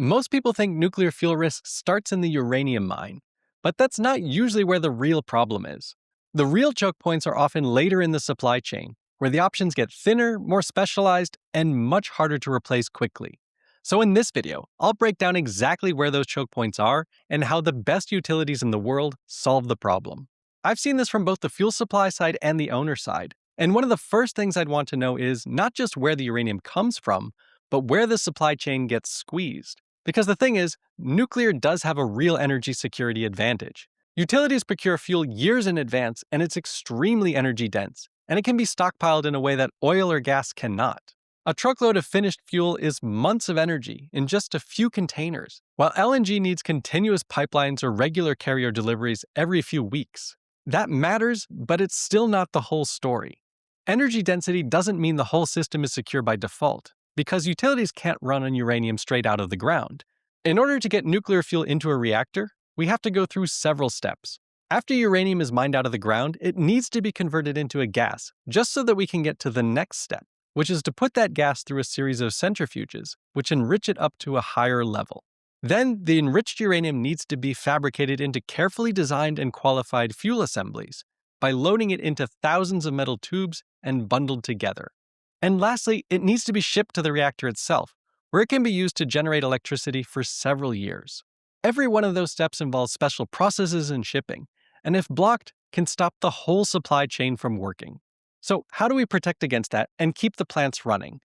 Most people think nuclear fuel risk starts in the uranium mine, but that's not usually where the real problem is. The real choke points are often later in the supply chain, where the options get thinner, more specialized, and much harder to replace quickly. So in this video, I'll break down exactly where those choke points are and how the best utilities in the world solve the problem. I've seen this from both the fuel supply side and the owner side, and one of the first things I'd want to know is not just where the uranium comes from, but where the supply chain gets squeezed. Because the thing is, nuclear does have a real energy security advantage. Utilities procure fuel years in advance, and it's extremely energy dense, and it can be stockpiled in a way that oil or gas cannot. A truckload of finished fuel is months of energy in just a few containers, while LNG needs continuous pipelines or regular carrier deliveries every few weeks. That matters, but it's still not the whole story. Energy density doesn't mean the whole system is secure by default, because utilities can't run on uranium straight out of the ground. In order to get nuclear fuel into a reactor, we have to go through several steps. After uranium is mined out of the ground, it needs to be converted into a gas, just so that we can get to the next step, which is to put that gas through a series of centrifuges, which enrich it up to a higher level. Then, the enriched uranium needs to be fabricated into carefully designed and qualified fuel assemblies by loading it into thousands of metal tubes and bundled together. And lastly, it needs to be shipped to the reactor itself, where it can be used to generate electricity for several years. Every one of those steps involves special processes and shipping, and if blocked, can stop the whole supply chain from working. So how do we protect against that and keep the plants running?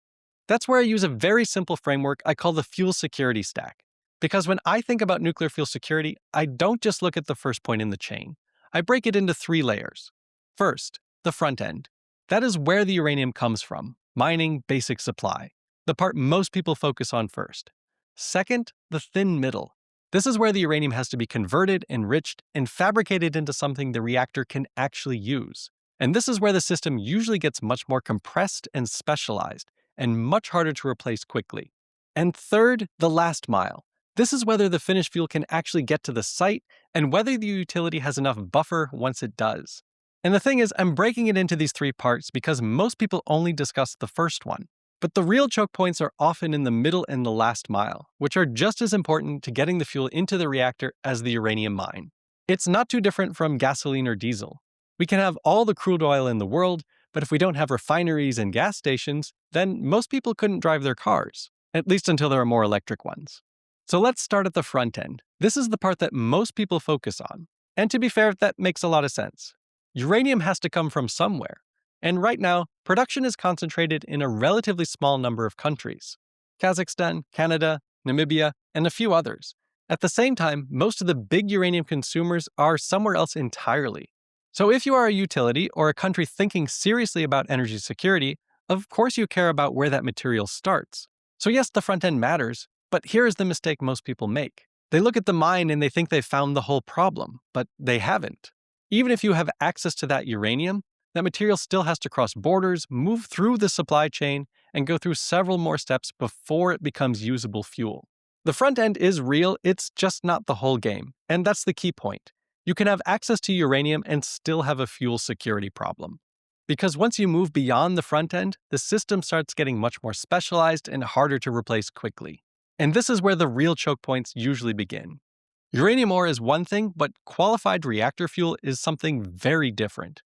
That's where I use a very simple framework I call the fuel security stack. Because when I think about nuclear fuel security, I don't just look at the first point in the chain. I break it into 3 layers. First, the front end. That is where the uranium comes from, mining, basic supply, the part most people focus on first. Second, the thin middle. This is where the uranium has to be converted, enriched, and fabricated into something the reactor can actually use. And this is where the system usually gets much more compressed and specialized, and much harder to replace quickly. And third, the last mile. This is whether the finished fuel can actually get to the site, and whether the utility has enough buffer once it does. And the thing is, I'm breaking it into these 3 parts because most people only discuss the first one. But the real choke points are often in the middle and the last mile, which are just as important to getting the fuel into the reactor as the uranium mine. It's not too different from gasoline or diesel. We can have all the crude oil in the world, but if we don't have refineries and gas stations, then most people couldn't drive their cars, at least until there are more electric ones. So let's start at the front end. This is the part that most people focus on. And to be fair, that makes a lot of sense. Uranium has to come from somewhere. And right now, production is concentrated in a relatively small number of countries: Kazakhstan, Canada, Namibia, and a few others. At the same time, most of the big uranium consumers are somewhere else entirely. So if you are a utility or a country thinking seriously about energy security, of course you care about where that material starts. So yes, the front end matters, but here is the mistake most people make. They look at the mine and they think they've found the whole problem, but they haven't. Even if you have access to that uranium, that material still has to cross borders, move through the supply chain, and go through several more steps before it becomes usable fuel. The front end is real, it's just not the whole game, and that's the key point. You can have access to uranium and still have a fuel security problem. Because once you move beyond the front end, the system starts getting much more specialized and harder to replace quickly. And this is where the real choke points usually begin. Uranium ore is one thing, but qualified reactor fuel is something very different.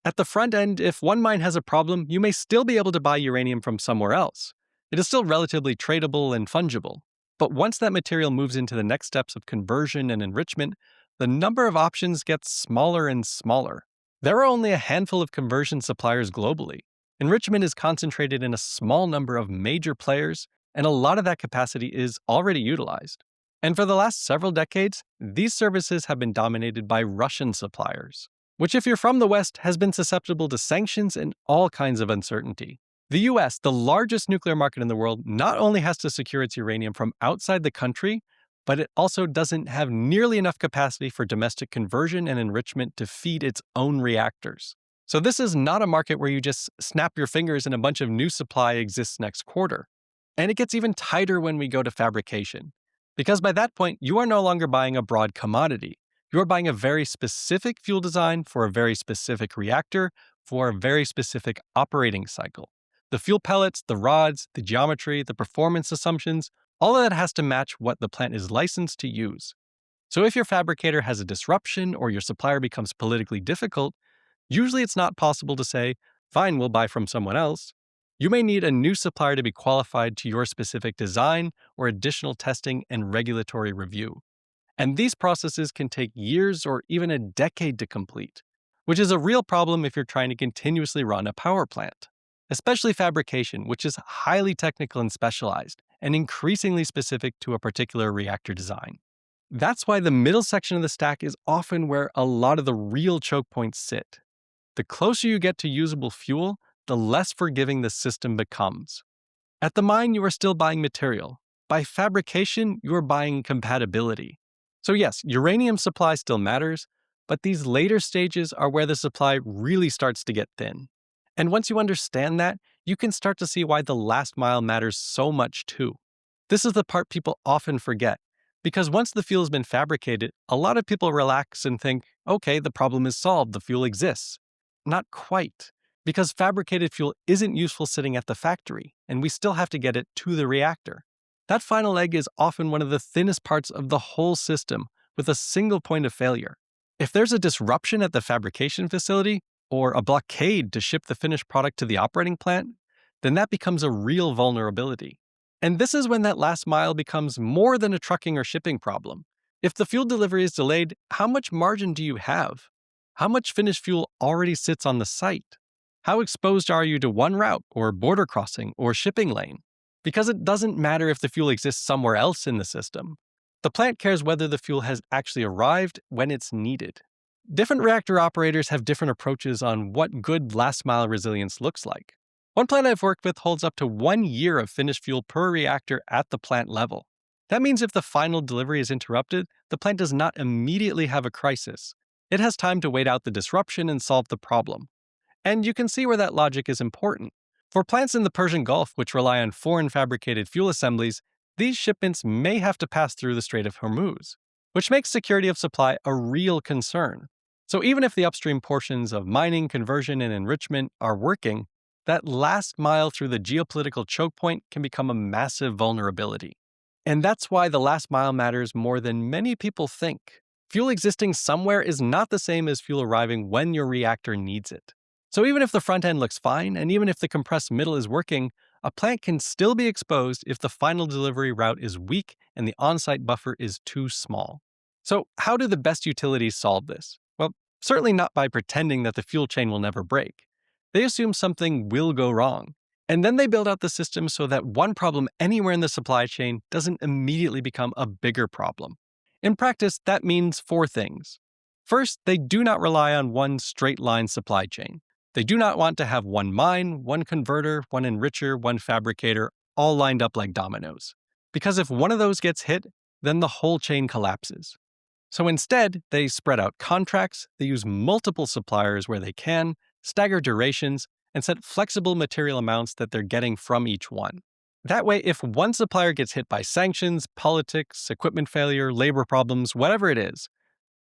At the front end, if one mine has a problem, you may still be able to buy uranium from somewhere else. It is still relatively tradable and fungible. But once that material moves into the next steps of conversion and enrichment, the number of options gets smaller and smaller. There are only a handful of conversion suppliers globally. Enrichment is concentrated in a small number of major players, and a lot of that capacity is already utilized. And for the last several decades, these services have been dominated by Russian suppliers, which, if you're from the West, has been susceptible to sanctions and all kinds of uncertainty. The US, the largest nuclear market in the world, not only has to secure its uranium from outside the country, but it also doesn't have nearly enough capacity for domestic conversion and enrichment to feed its own reactors. So this is not a market where you just snap your fingers and a bunch of new supply exists next quarter. And it gets even tighter when we go to fabrication. Because by that point, you are no longer buying a broad commodity. You are buying a very specific fuel design for a very specific reactor for a very specific operating cycle. The fuel pellets, the rods, the geometry, the performance assumptions, All of that has to match what the plant is licensed to use. So if your fabricator has a disruption or your supplier becomes politically difficult, usually it's not possible to say, fine, we'll buy from someone else. You may need a new supplier to be qualified to your specific design or additional testing and regulatory review. And these processes can take years or even a decade to complete, which is a real problem if you're trying to continuously run a power plant. Especially fabrication, which is highly technical and specialized, and increasingly specific to a particular reactor design. That's why the middle section of the stack is often where a lot of the real choke points sit. The closer you get to usable fuel, the less forgiving the system becomes. At the mine, you are still buying material. By fabrication, you are buying compatibility. So yes, uranium supply still matters, but these later stages are where the supply really starts to get thin. And once you understand that, you can start to see why the last mile matters so much too. This is the part people often forget, because once the fuel has been fabricated, a lot of people relax and think, okay, the problem is solved, the fuel exists. Not quite, because fabricated fuel isn't useful sitting at the factory, and we still have to get it to the reactor. That final leg is often one of the thinnest parts of the whole system, with a single point of failure. If there's a disruption at the fabrication facility, or a blockade to ship the finished product to the operating plant, then that becomes a real vulnerability. And this is when that last mile becomes more than a trucking or shipping problem. If the fuel delivery is delayed, how much margin do you have? How much finished fuel already sits on the site? How exposed are you to one route, or border crossing, or shipping lane? Because it doesn't matter if the fuel exists somewhere else in the system. The plant cares whether the fuel has actually arrived when it's needed. Different reactor operators have different approaches on what good last-mile resilience looks like. One plant I've worked with holds up to 1 year of finished fuel per reactor at the plant level. That means if the final delivery is interrupted, the plant does not immediately have a crisis. It has time to wait out the disruption and solve the problem. And you can see where that logic is important. For plants in the Persian Gulf, which rely on foreign fabricated fuel assemblies, these shipments may have to pass through the Strait of Hormuz, which makes security of supply a real concern. So even if the upstream portions of mining, conversion, and enrichment are working, that last mile through the geopolitical choke point can become a massive vulnerability. And that's why the last mile matters more than many people think. Fuel existing somewhere is not the same as fuel arriving when your reactor needs it. So even if the front end looks fine, and even if the compressed middle is working, a plant can still be exposed if the final delivery route is weak and the on-site buffer is too small. So how do the best utilities solve this? Well, certainly not by pretending that the fuel chain will never break. They assume something will go wrong, and then they build out the system so that one problem anywhere in the supply chain doesn't immediately become a bigger problem. In practice, that means 4 things. First, they do not rely on one straight-line supply chain. They do not want to have one mine, one converter, one enricher, one fabricator, all lined up like dominoes. Because if one of those gets hit, then the whole chain collapses. So instead, they spread out contracts, they use multiple suppliers where they can, stagger durations, and set flexible material amounts that they're getting from each one. That way, if one supplier gets hit by sanctions, politics, equipment failure, labor problems, whatever it is,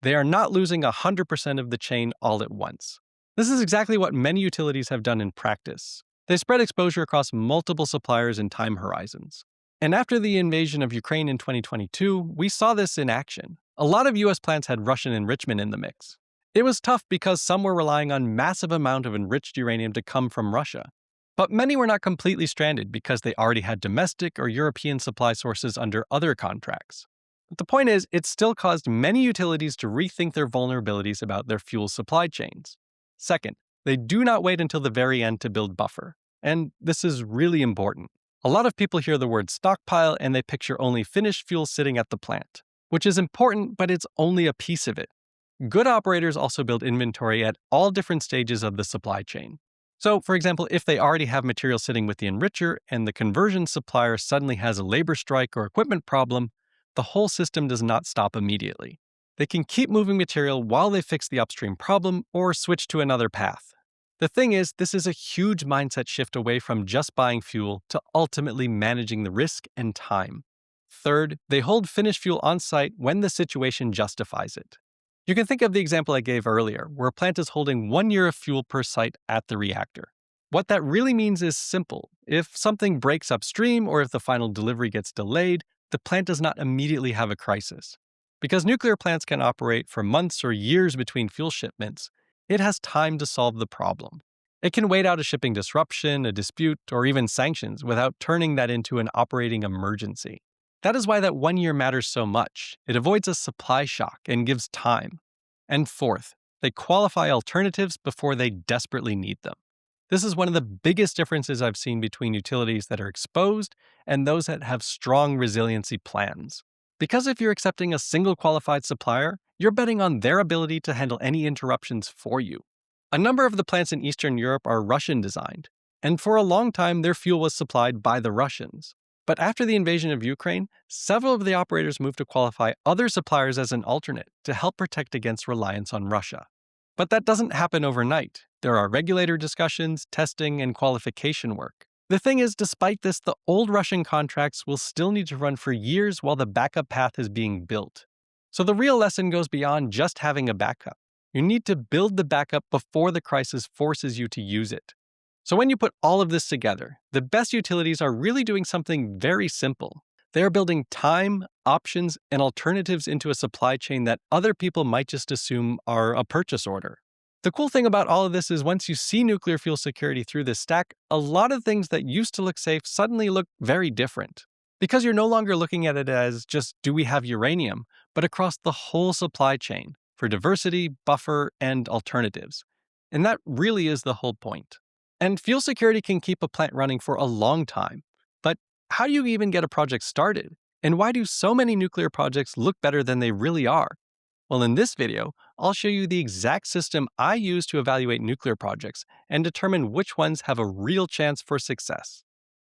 they are not losing 100% of the chain all at once. This is exactly what many utilities have done in practice. They spread exposure across multiple suppliers and time horizons. And after the invasion of Ukraine in 2022, we saw this in action. A lot of US plants had Russian enrichment in the mix. It was tough because some were relying on massive amount of enriched uranium to come from Russia. But many were not completely stranded because they already had domestic or European supply sources under other contracts. But the point is, it still caused many utilities to rethink their vulnerabilities about their fuel supply chains. Second, they do not wait until the very end to build buffer. And this is really important. A lot of people hear the word stockpile and they picture only finished fuel sitting at the plant, which is important, but it's only a piece of it. Good operators also build inventory at all different stages of the supply chain. So, for example, if they already have material sitting with the enricher and the conversion supplier suddenly has a labor strike or equipment problem, the whole system does not stop immediately. They can keep moving material while they fix the upstream problem or switch to another path. The thing is, this is a huge mindset shift away from just buying fuel to ultimately managing the risk and time. Third, they hold finished fuel on site when the situation justifies it. You can think of the example I gave earlier, where a plant is holding 1 year of fuel per site at the reactor. What that really means is simple. If something breaks upstream or if the final delivery gets delayed, the plant does not immediately have a crisis. Because nuclear plants can operate for months or years between fuel shipments, it has time to solve the problem. It can wait out a shipping disruption, a dispute, or even sanctions without turning that into an operating emergency. That is why that 1 year matters so much. It avoids a supply shock and gives time. And fourth, they qualify alternatives before they desperately need them. This is one of the biggest differences I've seen between utilities that are exposed and those that have strong resiliency plans. Because if you're accepting a single qualified supplier, you're betting on their ability to handle any interruptions for you. A number of the plants in Eastern Europe are Russian designed, and for a long time their fuel was supplied by the Russians. But after the invasion of Ukraine, several of the operators moved to qualify other suppliers as an alternate to help protect against reliance on Russia. But that doesn't happen overnight. There are regulator discussions, testing, and qualification work. The thing is, despite this, the old Russian contracts will still need to run for years while the backup path is being built. So the real lesson goes beyond just having a backup. You need to build the backup before the crisis forces you to use it. So when you put all of this together, the best utilities are really doing something very simple. They are building time, options, and alternatives into a supply chain that other people might just assume are a purchase order. The cool thing about all of this is once you see nuclear fuel security through this stack, a lot of things that used to look safe suddenly look very different. Because you're no longer looking at it as just do we have uranium, but across the whole supply chain for diversity, buffer, and alternatives. And that really is the whole point. And fuel security can keep a plant running for a long time. But how do you even get a project started? And why do so many nuclear projects look better than they really are? Well, in this video, I'll show you the exact system I use to evaluate nuclear projects and determine which ones have a real chance for success.